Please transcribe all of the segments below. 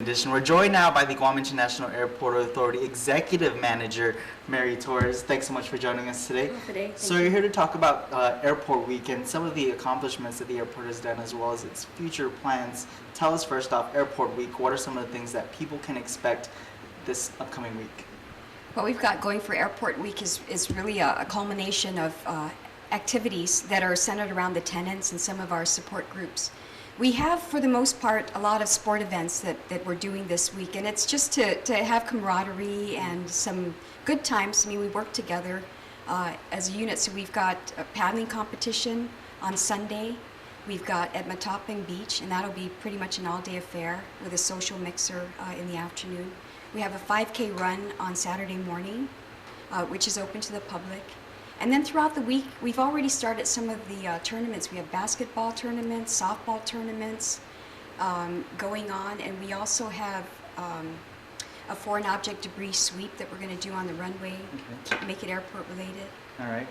We're joined now by the Guam International Airport Authority Executive Manager, Marry Torres. Thanks so much for joining us today. So you're here to talk about Airport Week and some of the accomplishments that the airport has done as well as its future plans. Tell us first off, Airport Week, what are some of the things that people can expect this upcoming week? What we've got going for Airport Week is really a culmination of activities that are centered around the tenants and some of our support groups. We have, for the most part, a lot of sport events that we're doing this week, and it's just to have camaraderie and some good times. I mean, we work together as a unit, so we've got a paddling competition on Sunday. We've got at Matapang Beach, and that'll be pretty much an all-day affair with a social mixer in the afternoon. We have a 5K run on Saturday morning, which is open to the public. And then throughout the week, we've already started some of the tournaments. We have basketball tournaments, softball tournaments going on, and we also have a foreign object debris sweep that we're going to do on the runway, to make it airport related. All right.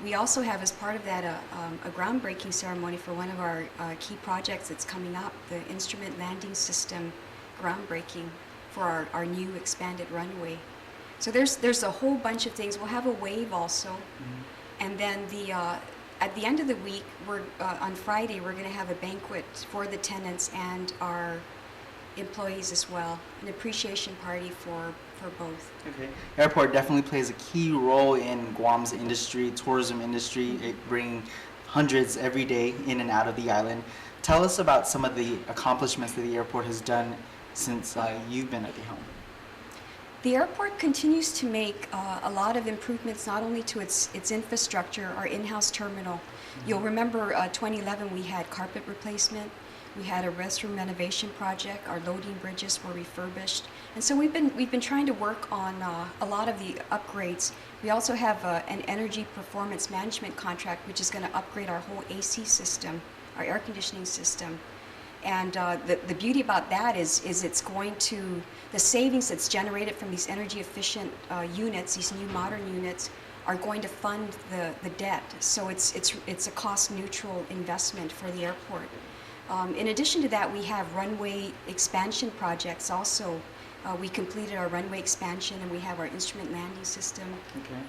We also have, as part of that, a groundbreaking ceremony for one of our key projects that's coming up, the instrument landing system groundbreaking for our new expanded runway. So there's a whole bunch of things. We'll have a wave also, and then at the end of the week, on Friday we're going to have a banquet for the tenants and our employees as well, an appreciation party for both. Okay. Airport definitely plays a key role in Guam's industry, tourism industry, bringing hundreds every day in and out of the island. Tell us about some of the accomplishments that the airport has done since you've been at the helm. The airport continues to make a lot of improvements, not only to its infrastructure, our in-house terminal. You'll remember 2011 we had carpet replacement, we had a restroom renovation project, our loading bridges were refurbished, and so we've been trying to work on a lot of the upgrades. We also have an energy performance management contract, which is going to upgrade our whole AC system, our air conditioning system. And the beauty about that is it's going to, the savings that's generated from these energy efficient units, these new modern units, are going to fund the debt. So it's a cost neutral investment for the airport. In addition to that, we have runway expansion projects also. We completed our runway expansion and we have our instrument landing system. Okay.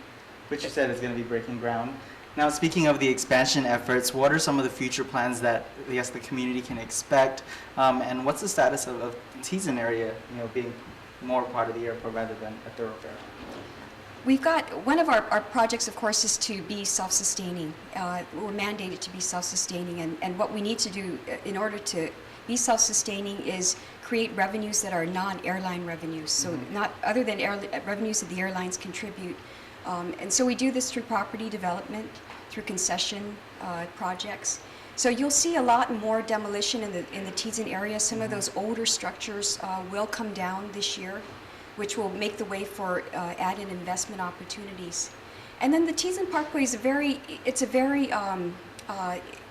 Which you said is going to be breaking ground. Now, speaking of the expansion efforts, what are some of the future plans that, yes, the community can expect? And what's the status of the Teason area, being more part of the airport rather than a thoroughfare? We've got, one of our projects, of course, is to be self-sustaining. We're mandated to be self-sustaining, and what we need to do in order to be self-sustaining is create revenues that are non-airline revenues, so not other than revenues that the airlines contribute. And so we do this through property development, through concession projects. So you'll see a lot more demolition in the Teason area. Some of those older structures will come down this year, which will make the way for added investment opportunities. And then the Teason Parkway is a very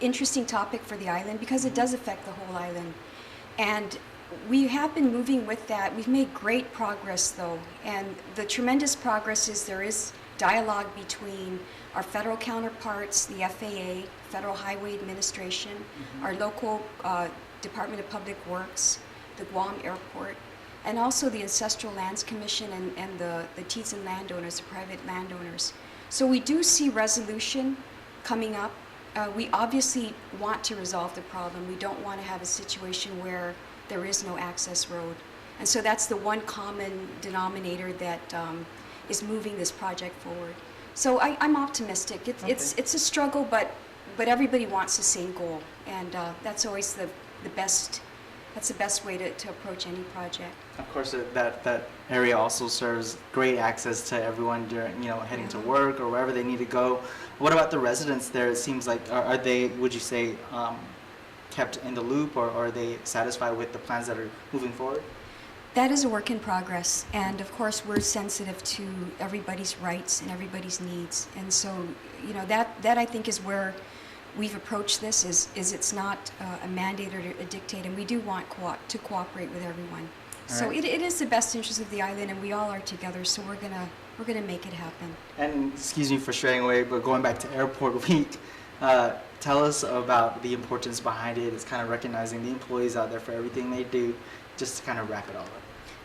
interesting topic for the island because it does affect the whole island. And we have been moving with that. We've made great progress though, and the tremendous progress is there is dialogue between our federal counterparts, the FAA, Federal Highway Administration, our local Department of Public Works, the Guam Airport, and also the Ancestral Lands Commission and the Teason landowners, the private landowners. So we do see resolution coming up. We obviously want to resolve the problem. We don't want to have a situation where there is no access road. And so that's the one common denominator that is moving this project forward. So I'm optimistic. It's a struggle, but everybody wants the same goal. And that's always the best way to approach any project. Of course, that area also serves great access to everyone during, heading to work or wherever they need to go. What about the residents there? It seems like, are they, would you say, kept in the loop, or are they satisfied with the plans that are moving forward? That is a work in progress, and of course we're sensitive to everybody's rights and everybody's needs, and so that I think is where we've approached this. Is it's not a mandate or a dictate, and we do want to cooperate with everyone. So it is the best interest of the island, and we all are together. So we're gonna make it happen. And excuse me for straying away, but going back to Airport Week, tell us about the importance behind it. It's kind of recognizing the employees out there for everything they do, just to kind of wrap it all up.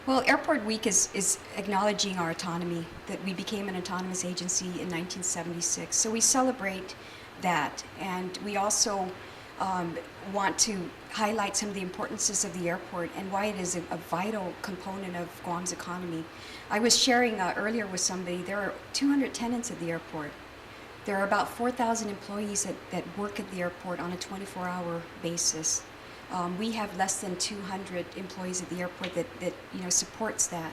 Well, Airport Week is acknowledging our autonomy, that we became an autonomous agency in 1976. So we celebrate that, and we also want to highlight some of the importances of the airport and why it is a vital component of Guam's economy. I was sharing earlier with somebody, there are 200 tenants at the airport. There are about 4,000 employees that work at the airport on a 24-hour basis. We have less than 200 employees at the airport that supports that.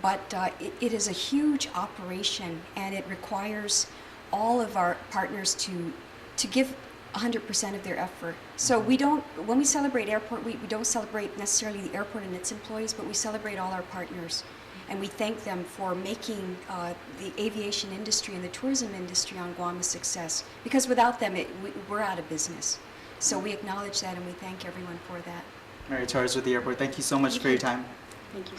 But it is a huge operation, and it requires all of our partners to give 100% of their effort. So when we celebrate Airport Week, we don't celebrate necessarily the airport and its employees, but we celebrate all our partners. And we thank them for making the aviation industry and the tourism industry on Guam a success. Because without them, we're out of business. So we acknowledge that and we thank everyone for that. Marry Torres with the airport, thank you so much for your time. Thank you.